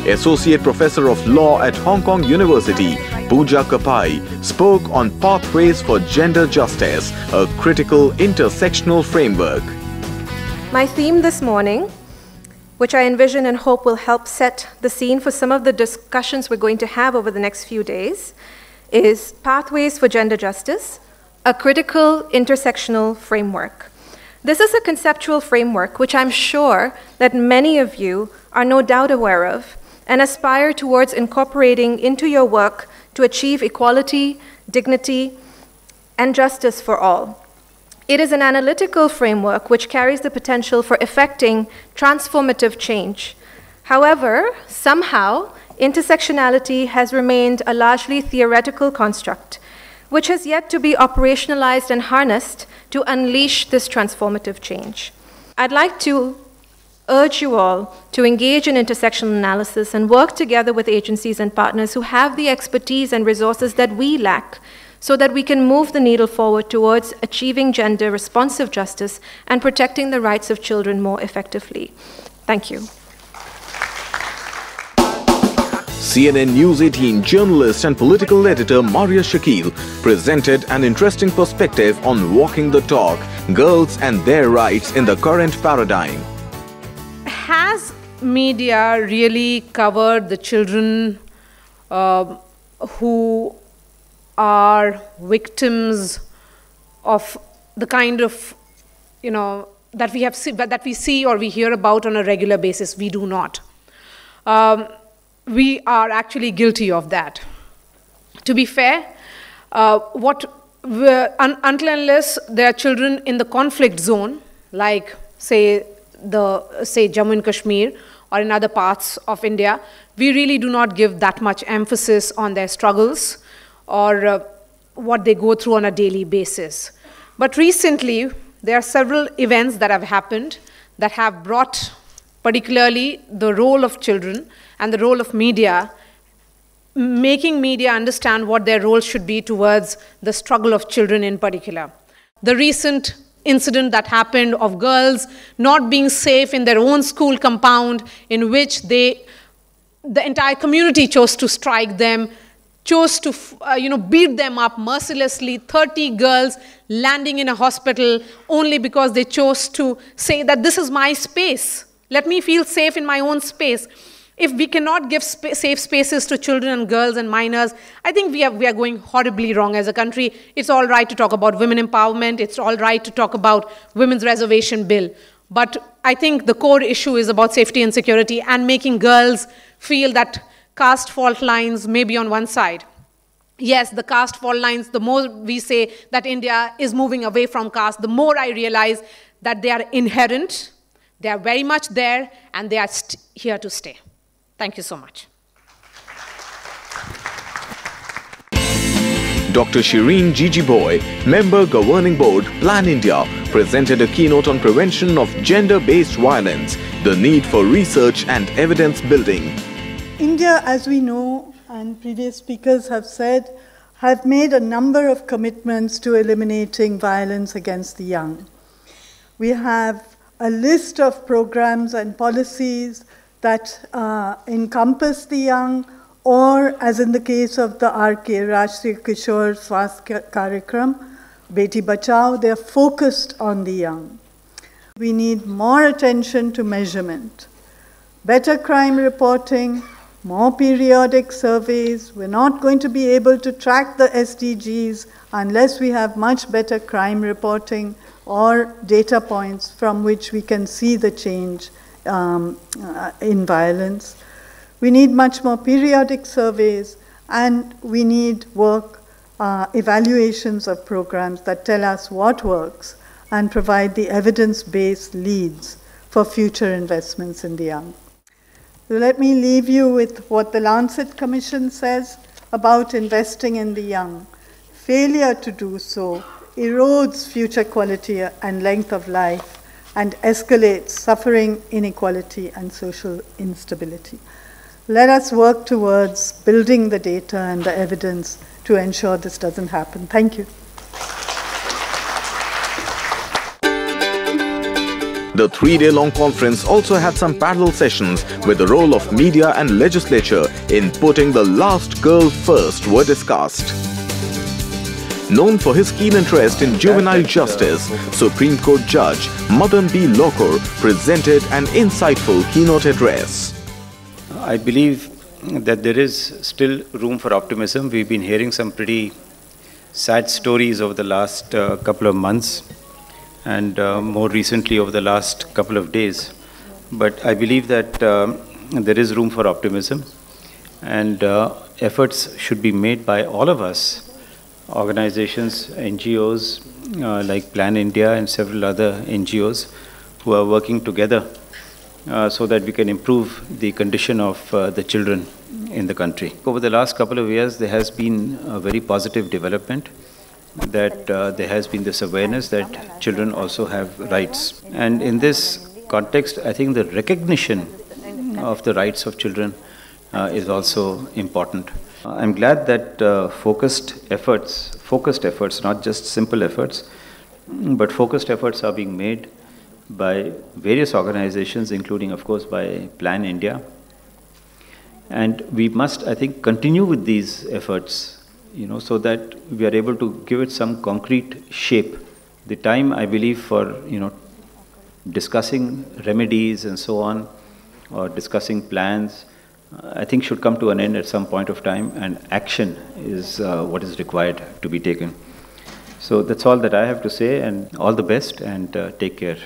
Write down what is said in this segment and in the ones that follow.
Associate Professor of Law at Hong Kong University, Puja Kapai, spoke on Pathways for Gender Justice, a critical intersectional framework. My theme this morning, which I envision and hope will help set the scene for some of the discussions we're going to have over the next few days, is Pathways for Gender Justice, a critical intersectional framework. This is a conceptual framework which I'm sure that many of you are no doubt aware of and aspire towards incorporating into your work to achieve equality, dignity, and justice for all. It is an analytical framework which carries the potential for effecting transformative change. However, somehow, intersectionality has remained a largely theoretical construct, which has yet to be operationalized and harnessed to unleash this transformative change. I'd like to urge you all to engage in intersectional analysis and work together with agencies and partners who have the expertise and resources that we lack, so that we can move the needle forward towards achieving gender-responsive justice and protecting the rights of children more effectively. Thank you. CNN News 18 journalist and political editor Maria Shakil presented an interesting perspective on walking the talk, girls and their rights in the current paradigm. Has media really covered the children who are victims of the kind of, that we see or we hear about on a regular basis? We do not. We are actually guilty of that. To be fair, until and unless there are children in the conflict zone, like say Jammu and Kashmir or in other parts of India, we really do not give that much emphasis on their struggles or what they go through on a daily basis. But recently, there are several events that have happened that have brought particularly the role of children and the role of media, making media understand what their role should be towards the struggle of children in particular. The recent incident that happened of girls not being safe in their own school compound, in which the entire community chose to strike them, chose to beat them up mercilessly, 30 girls landing in a hospital only because they chose to say that this is my space. Let me feel safe in my own space. If we cannot give safe spaces to children and girls and minors, I think we are going horribly wrong as a country. It's all right to talk about women empowerment. It's all right to talk about women's reservation bill. But I think the core issue is about safety and security and making girls feel that caste fault lines may be on one side. Yes, the caste fault lines, the more we say that India is moving away from caste, the more I realize that they are inherent, they are very much there, and they are here to stay. Thank you so much. Dr. Shireen Jijiboy, Member Governing Board, Plan India, presented a keynote on prevention of gender-based violence, the need for research and evidence building. India, as we know, and previous speakers have said, have made a number of commitments to eliminating violence against the young. We have a list of programs and policies that encompass the young, or as in the case of the RK, Rashtriya Kishore Swasthya Karyakram, Beti Bachao, they are focused on the young. We need more attention to measurement, better crime reporting, more periodic surveys. We're not going to be able to track the SDGs unless we have much better crime reporting or data points from which we can see the change in violence. We need much more periodic surveys, and we need evaluations of programs that tell us what works and provide the evidence-based leads for future investments in the young. So let me leave you with what the Lancet Commission says about investing in the young. Failure to do so erodes future quality and length of life and escalates suffering, inequality, and social instability. Let us work towards building the data and the evidence to ensure this doesn't happen. Thank you. The 3-day-long conference also had some parallel sessions where the role of media and legislature in putting the last girl first were discussed. Known for his keen interest in juvenile justice, Supreme Court Judge Madan B. Lokor presented an insightful keynote address. I believe that there is still room for optimism. We've been hearing some pretty sad stories over the last couple of months and more recently over the last couple of days. But I believe that there is room for optimism, and efforts should be made by all of us, organizations, NGOs like Plan India and several other NGOs who are working together so that we can improve the condition of the children in the country. Over the last couple of years, there has been a very positive development, that there has been this awareness that children also have rights. And in this context, I think the recognition of the rights of children is also important. I'm glad that focused efforts, not just simple efforts, but focused efforts are being made by various organizations, including, of course, by Plan India. And we must, I think, continue with these efforts, so that we are able to give it some concrete shape. The time, I believe, for, discussing remedies and so on, or discussing plans, I think should come to an end at some point of time, and action is what is required to be taken. So that's all that I have to say, and all the best, and take care.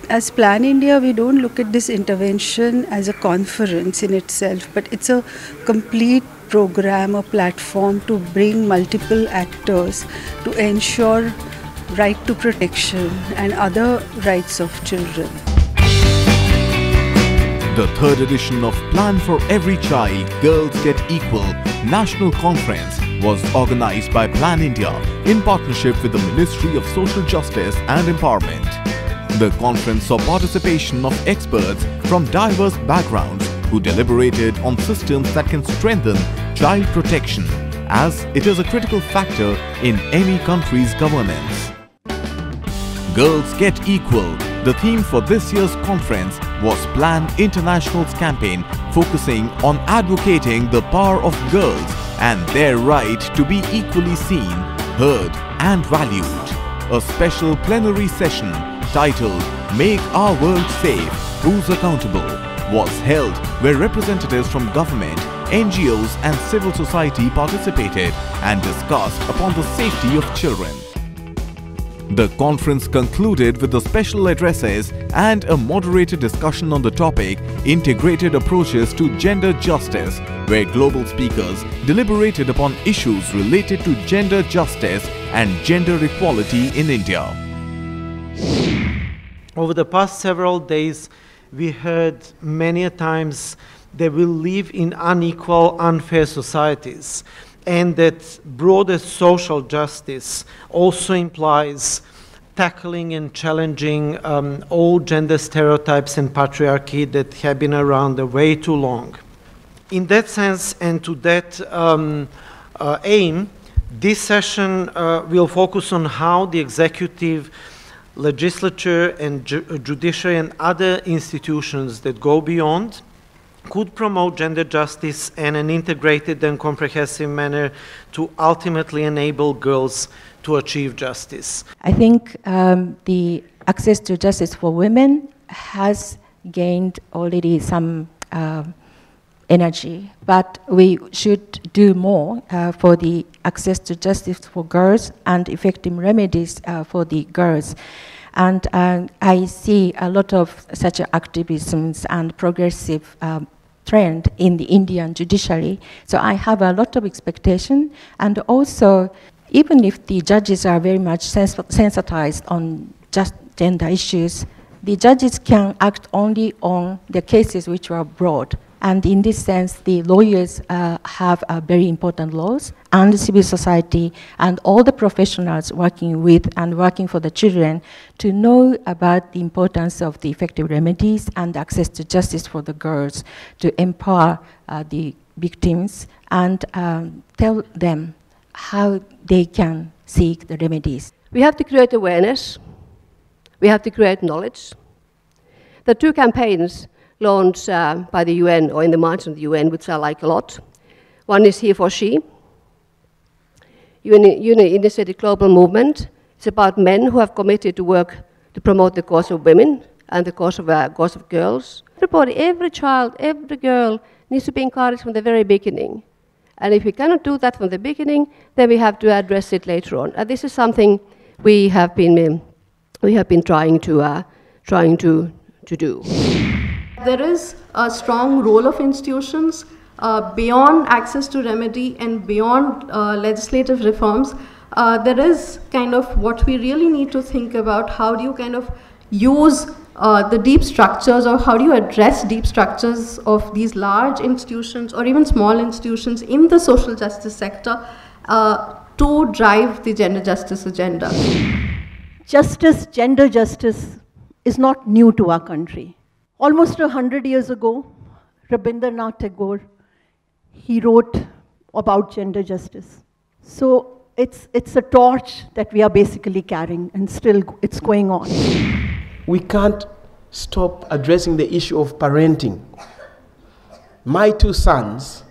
As Plan India, we don't look at this intervention as a conference in itself, but it's a complete program, a platform to bring multiple actors to ensure right to protection and other rights of children. The third edition of Plan for Every Child, Girls Get Equal National Conference was organized by Plan India in partnership with the Ministry of Social Justice and Empowerment. The conference saw participation of experts from diverse backgrounds who deliberated on systems that can strengthen child protection, as it is a critical factor in any country's governance. Girls Get Equal. The theme for this year's conference was Plan International's campaign focusing on advocating the power of girls and their right to be equally seen, heard and valued. A special plenary session titled Make Our World Safe, Who's Accountable? Was held where representatives from government, NGOs and civil society participated and discussed upon the safety of children. The conference concluded with the special addresses and a moderated discussion on the topic Integrated Approaches to Gender Justice, where global speakers deliberated upon issues related to gender justice and gender equality in India. Over the past several days, we heard many times that we live in unequal, unfair societies, and that broader social justice also implies tackling and challenging all gender stereotypes and patriarchy that have been around way too long. In that sense, and to that aim, this session will focus on how the executive, legislature and judiciary and other institutions that go beyond could promote gender justice in an integrated and comprehensive manner to ultimately enable girls to achieve justice. I think the access to justice for women has gained already some energy, but we should do more for the access to justice for girls and effective remedies for the girls. And I see a lot of such activisms and progressive trend in the Indian judiciary. So I have a lot of expectation, and also even if the judges are very much sensitized on just gender issues, the judges can act only on the cases which are broad. And in this sense, the lawyers have very important laws, and civil society and all the professionals working with and working for the children to know about the importance of the effective remedies and access to justice for the girls, to empower the victims and tell them how they can seek the remedies. We have to create awareness, We have to create knowledge. The two campaigns launched by the UN or in the margin of the UN, which I like a lot. One is He for She. UN initiated global movement. It's about men who have committed to work to promote the cause of women and the cause of girls. Everybody, every child, every girl needs to be encouraged from the very beginning. And if we cannot do that from the beginning, then we have to address it later on. And this is something we have been trying to do. There is a strong role of institutions beyond access to remedy and beyond legislative reforms. There is kind of what we really need to think about. How do you kind of use the deep structures, or how do you address deep structures of these large institutions or even small institutions in the social justice sector to drive the gender justice agenda? Justice, gender justice, is not new to our country. Almost 100 years ago, Rabindranath Tagore, he wrote about gender justice. So it's a torch that we are basically carrying, and still it's going on. We can't stop addressing the issue of parenting. My two sons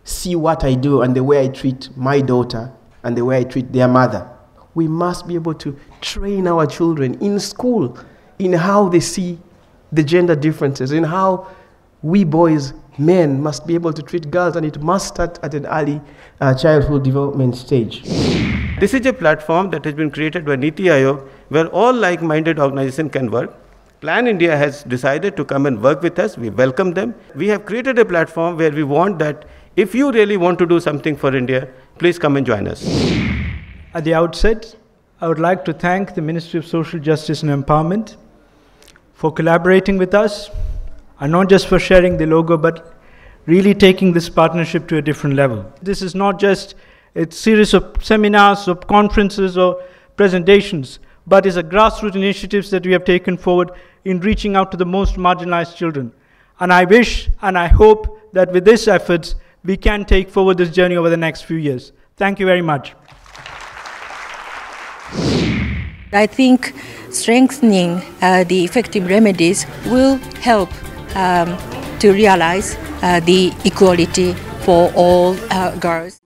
see what I do and the way I treat my daughter and the way I treat their mother. We must be able to train our children in school in how they see the gender differences, in how we boys, men, must be able to treat girls, and it must start at an early childhood development stage. This is a platform that has been created by Niti Aayog, where all like-minded organizations can work. Plan India has decided to come and work with us. We welcome them. We have created a platform where we want that if you really want to do something for India, please come and join us. At the outset, I would like to thank the Ministry of Social Justice and Empowerment for collaborating with us, and not just for sharing the logo, but really taking this partnership to a different level. This is not just a series of seminars or conferences or presentations, but is a grassroots initiatives that we have taken forward in reaching out to the most marginalized children. And I wish and I hope that with these efforts, we can take forward this journey over the next few years. Thank you very much. I think strengthening the effective remedies will help to realize the equality for all girls.